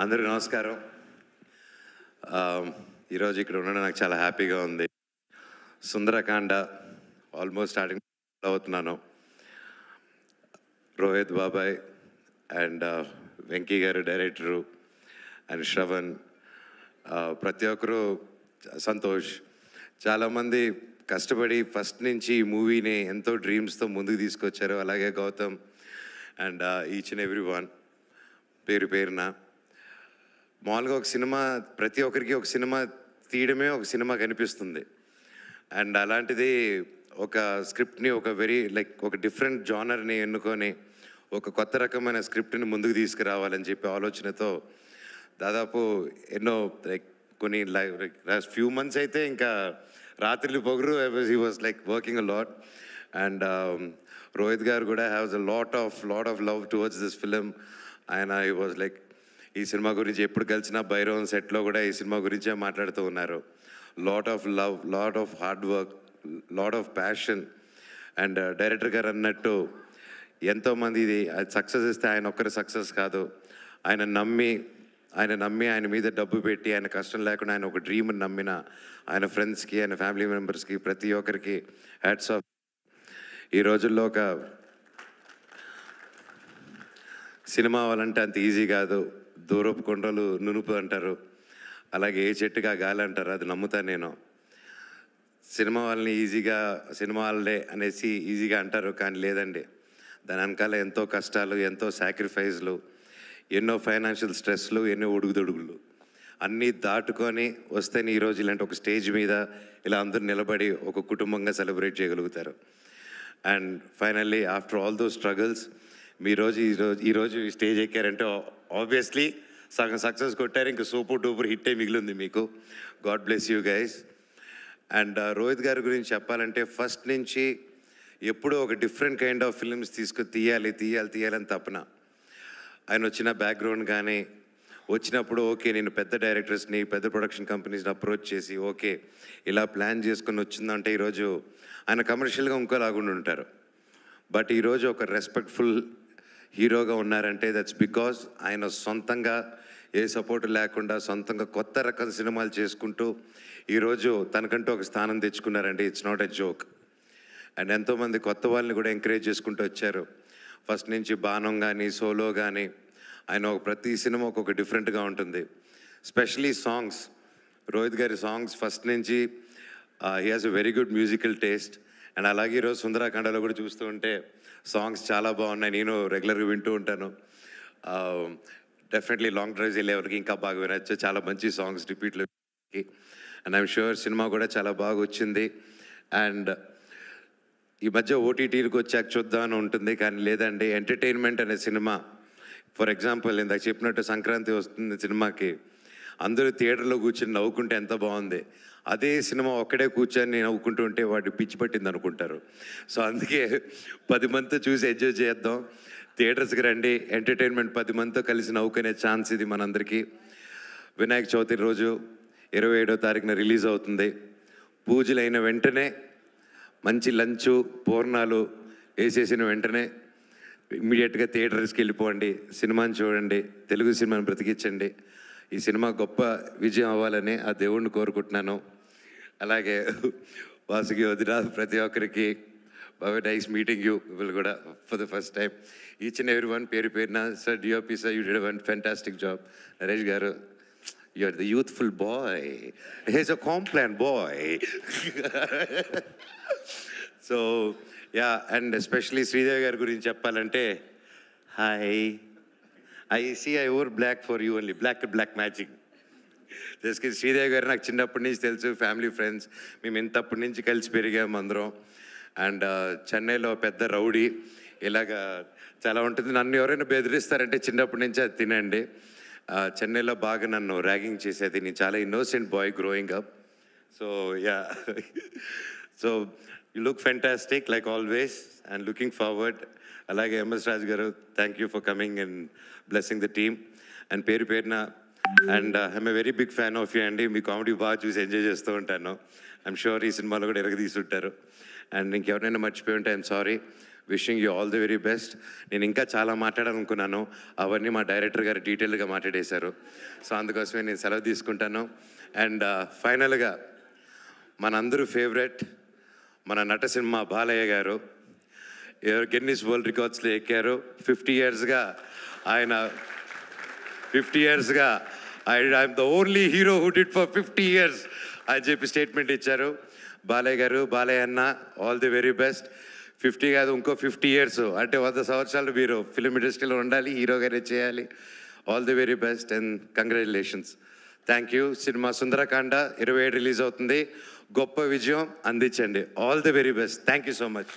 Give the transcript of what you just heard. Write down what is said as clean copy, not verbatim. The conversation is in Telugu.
అందరికీ నమస్కారం. ఈరోజు ఇక్కడ ఉండడం నాకు చాలా హ్యాపీగా ఉంది. సుందరకాండ ఆల్మోస్ట్ స్టార్టింగ్ అవుతున్నాను. రోహిత్ బాబాయ్ అండ్ వెంకీ గారు డైరెక్టరు అండ్ శ్రవణ్, ప్రతి ఒక్కరు, సంతోష్, చాలామంది కష్టపడి ఫస్ట్ నుంచి ఈ మూవీని ఎంతో డ్రీమ్స్తో ముందుకు తీసుకొచ్చారు. అలాగే Gautam and each and every one పేరు పేరున. మామూలుగా ఒక సినిమా, ప్రతి ఒక్కరికి ఒక సినిమా తీయడమే ఒక సినిమా కనిపిస్తుంది. అండ్ అలాంటిది ఒక స్క్రిప్ట్ని ఒక ఒక డిఫరెంట్ జానర్ని ఎన్నుకొని ఒక కొత్త రకమైన స్క్రిప్ట్ని ముందుకు తీసుకురావాలని చెప్పి ఆలోచనతో దాదాపు ఎన్నో కొన్ని లాస్ట్ ఫ్యూ మంత్స్ అయితే ఇంకా రాత్రిలు పొగరు he was working a lot. And Rohit గారు కూడా haves a lot of love towards this film. ఆయన హీ వాజ్ ఈ సినిమా గురించి ఎప్పుడు కలిసినా భైరవన్ సెట్లో కూడా ఈ సినిమా గురించే మాట్లాడుతూ ఉన్నారు. Lot of love, lot of hard work, lot of passion. And director గారు అన్నట్టు ఎంతోమంది ఇది సక్సెస్ ఇస్తే ఆయన ఒక్కరి సక్సెస్ కాదు, ఆయన నమ్మి ఆయన మీద డబ్బు పెట్టి ఆయన కష్టం లేకుండా ఆయన ఒక డ్రీమ్ని నమ్మిన ఆయన ఫ్రెండ్స్కి, ఆయన ఫ్యామిలీ మెంబర్స్కి, ప్రతి ఒక్కరికి హ్యాట్స్ ఆఫ్. ఈ రోజుల్లో ఒక సినిమా అవ్వాలంటే అంత ఈజీ కాదు. దూరపు కొండలు నునుపు అంటారు, అలాగే ఏ చెట్టుగా గాలి అంటారు. అది నమ్ముతాను నేను. సినిమా వాళ్ళని సినిమా వాళ్ళే అనేసి ఈజీగా అంటారు, కానీ లేదండి. దాని వెనకాల ఎంతో కష్టాలు, ఎంతో సాక్రిఫైస్లు, ఎన్నో ఫైనాన్షియల్ స్ట్రెస్లు, ఎన్నో ఉడుగుదొడుగులు అన్నీ దాటుకొని వస్తేనే ఈరోజు ఇలాంటి ఒక స్టేజ్ మీద ఇలా అందరూ నిలబడి ఒక కుటుంబంగా సెలబ్రేట్ చేయగలుగుతారు. And finally after all those struggles ఈరోజు ఈ స్టేజ్ ఎక్కారంటే ఆబ్వియస్లీ సగం సక్సెస్ కొట్టారు. ఇంకా సూపర్ డూపర్ హిట్టే మిగిలింది మీకు. God bless you guys. And Rohit గారి గురించి చెప్పాలంటే ఫస్ట్ నుంచి ఎప్పుడూ ఒక డిఫరెంట్ కైండ్ ఆఫ్ ఫిల్మ్స్ తీయాలని తపన. ఆయన వచ్చిన బ్యాక్గ్రౌండ్ కానీ వచ్చినప్పుడు ఓకే, నేను పెద్ద డైరెక్టర్స్ని, పెద్ద ప్రొడక్షన్ కంపెనీస్ని అప్రోచ్ చేసి ఓకే ఇలా ప్లాన్ చేసుకొని వచ్చిందంటే ఈరోజు ఆయన కమర్షియల్గా ఇంకోలాగుండి ఉంటారు. బట్ ఈరోజు ఒక రెస్పెక్ట్ఫుల్ హీరోగా ఉన్నారంటే దట్స్ బికాజ్ ఆయన సొంతంగా ఏ సపోర్ట్ లేకుండా సొంతంగా కొత్త రకం సినిమాలు చేసుకుంటూ ఈరోజు తనకంటూ ఒక స్థానం తెచ్చుకున్నారండి. It's not a joke. And ఎంతోమంది కొత్త వాళ్ళని కూడా ఎంకరేజ్ చేసుకుంటూ వచ్చారు. ఫస్ట్ నుంచి బాణం కానీ, సోలో కానీ, ఆయన ప్రతి సినిమా ఒక్కొక్క డిఫరెంట్గా ఉంటుంది. స్పెషలీ సాంగ్స్, రోహిత్ గారి సాంగ్స్ ఫస్ట్ నుంచి he has a very good musical taste. And అలాగే ఈరోజు సుందరకాండలో కూడా చూస్తూ ఉంటే సాంగ్స్ చాలా బాగున్నాయి. నేను రెగ్యులర్గా వింటూ ఉంటాను. డెఫినెట్లీ లాంగ్ డ్రైవ్స్ వెళ్ళేవారికి ఇంకా బాగా వినొచ్చు. చాలా మంచి సాంగ్స్ రిపీట్లో. అండ్ ఐఎమ్ షూర్ సినిమా కూడా చాలా బాగా వచ్చింది. అండ్ ఈ మధ్య ఓటీటీలకు వచ్చాక చూద్దామని ఉంటుంది, కానీ లేదండి. ఎంటర్టైన్మెంట్ అనే సినిమా, ఫర్ ఎగ్జాంపుల్ ఇందాక చెప్పినట్టు సంక్రాంతి వస్తుంది సినిమాకి, అందరూ థియేటర్లో కూర్చొని నవ్వుకుంటే ఎంత బాగుంది. అదే సినిమా ఒక్కడే కూర్చొని నవ్వుకుంటూ ఉంటే వాడు పిచ్చి పట్టింది అనుకుంటారు. సో అందుకే 10 మందితో చూసి ఎంజాయ్ చేద్దాం. థియేటర్స్కి రండి. ఎంటర్టైన్మెంట్ 10 మందితో కలిసి నవ్వుకునే ఛాన్స్ ఇది మనందరికీ. వినాయక చవితి రోజు 27వ తారీఖున రిలీజ్ అవుతుంది. పూజలు అయిన వెంటనే మంచి లంచు, పూర్ణాలు వేసేసిన వెంటనే ఇమ్మీడియట్గా థియేటర్స్కి వెళ్ళిపోండి, సినిమాని చూడండి, తెలుగు సినిమాని బ్రతికించండి. ఈ సినిమా గొప్ప విజయం అవ్వాలని ఆ దేవుణ్ణి కోరుకుంటున్నాను. అలాగే వాసుకి వదిన, ప్రతి ఒక్కరికి నైస్ మీటింగ్ యూ విల్ కూడా for the first time. Each and every one పేరు పేరున. Sir DOP sir, you did one fantastic job. Naresh garu, you are the youthful boy, he's a Complan boy. So yeah, and especially Sridevi గారి గురించి చెప్పాలంటే, hi, I over black for you only, black magic. Just Sridevi garu నాకు చిన్నప్పటి నుంచి తెలుసు, ఫ్యామిలీ ఫ్రెండ్స్, మేము ఇంతప్పటి నుంచి కలిసి పెరిగాము అందరం. అండ్ చెన్నైలో పెద్ద రౌడీ, ఇలాగా చాలా ఉంటుంది. నన్ను ఎవరైనా బెదిరిస్తారంటే చిన్నప్పటి నుంచి అది తినండి. చెన్నైలో బాగా నన్ను ర్యాగింగ్ చేసేది. నేను చాలా innocent boy growing up. So yeah, so you look fantastic like always and looking forward. అలాగే MS Raju garu, thank you for coming and blessing the team. And పేరు పేరున, and I'm a very big fan of you అండి. మీ కామెడీ బాగా చూసి ఎంజాయ్ చేస్తూ ఉంటాను. ఐఎమ్ షూర్ ఈ సినిమాలో కూడా ఎరగదీస్తుంటారు. అండ్ ఇంకెవరైనా మర్చిపోయి ఉంటే I'm sorry. Wishing you all the very best. నేను ఇంకా చాలా మాట్లాడాలనుకున్నాను, అవన్నీ మా డైరెక్టర్ గారు డీటెయిల్గా మాట్లాడేశారు. సో అందుకోసమే నేను సెలవు తీసుకుంటాను. అండ్ ఫైనల్గా మనందరూ ఫేవరెట్ మన నటసింహ బాలయ్య గారు గిన్నిస్ వరల్డ్ రికార్డ్స్లో ఎక్కారు. 50 ఇయర్స్గా ఆయన 50 ఇయర్స్గా I'm the only hero who did for 50 years అని చెప్పి స్టేట్మెంట్ ఇచ్చారు. బాలయ్య గారు, బాలయ్య అన్న, ఆల్ ది వెరీ బెస్ట్. 50 కాదు, ఇంకో 50 ఇయర్స్ అంటే 100 సంవత్సరాలు మీరు ఫిలిం ఇండస్ట్రీలో ఉండాలి, హీరోగానే చేయాలి. All the very best and congratulations. Thank you. Cinema Sundarakanda 27 release అవుతుంది. గొప్ప విజయం అందించండి. All the very best. Thank you so much.